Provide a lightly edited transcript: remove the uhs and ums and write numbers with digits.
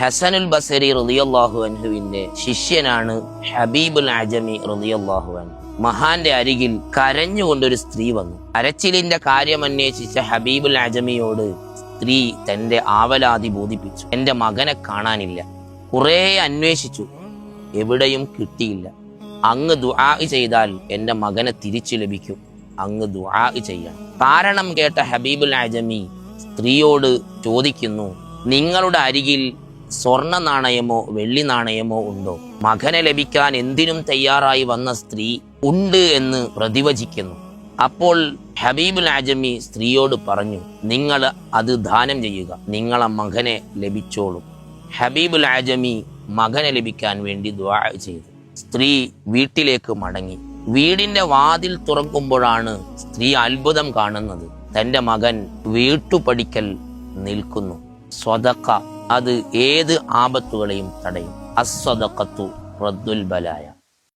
ഹസനുൽ ബസരി റളിയല്ലാഹു അൻഹുവിന്റെ ശിഷ്യനാണ് ഹബീബുൽ അജമി റളിയല്ലാഹു അൻഹു. മഹാന്റെ അരികിൽ കരഞ്ഞുകൊണ്ടൊരു സ്ത്രീ വന്നു. കരച്ചിലിന്റെ കാര്യം അന്വേഷിച്ച ഹബീബുൽ അജമിയോട് സ്ത്രീ തന്റെ ആവലാതി ബോധിപ്പിച്ചു. എന്റെ മകനെ കാണാനില്ല, കുറെ അന്വേഷിച്ചു, എവിടെയും കിട്ടിയില്ല. അങ്ങ് ദുആ ചെയ്താൽ എന്റെ മകനെ തിരിച്ചു ലഭിക്കും, അങ്ങ് ദുആ ചെയ്യണം. കാരണം കേട്ട ഹബീബുൽ അജമി സ്ത്രീയോട് ചോദിക്കുന്നു, നിങ്ങളുടെ അരികിൽ സ്വർണ്ണ നാണയമോ വെള്ളി നാണയമോ ഉണ്ടോ? മകനെ ലഭിക്കാൻ എന്തിനും തയ്യാറായി വന്ന സ്ത്രീ ഉണ്ട് എന്ന് പ്രതിവചിക്കുന്നു. അപ്പോൾ ഹബീബുൽ അജമി സ്ത്രീയോട് പറഞ്ഞു, നിങ്ങൾ അത് ദാനം ചെയ്യുക, നിങ്ങളെ മകനെ ലഭിച്ചോളും. ഹബീബുൽ അജമി മകനെ ലഭിക്കാൻ വേണ്ടി ദുആ ചെയ്തു. സ്ത്രീ വീട്ടിലേക്ക് മടങ്ങി. വീടിന്റെ വാതിൽ തുറക്കുമ്പോഴാണ് സ്ത്രീ അത്ഭുതം കാണുന്നത്. തന്റെ മകൻ വീട്ടുപടിക്കൽ നിൽക്കുന്നു. സ്വദഖ അത് ഏത് ആപത്തുകളെയും തടയും. അസ്സദഖത്തു റദ്ദുൽ ബലായ.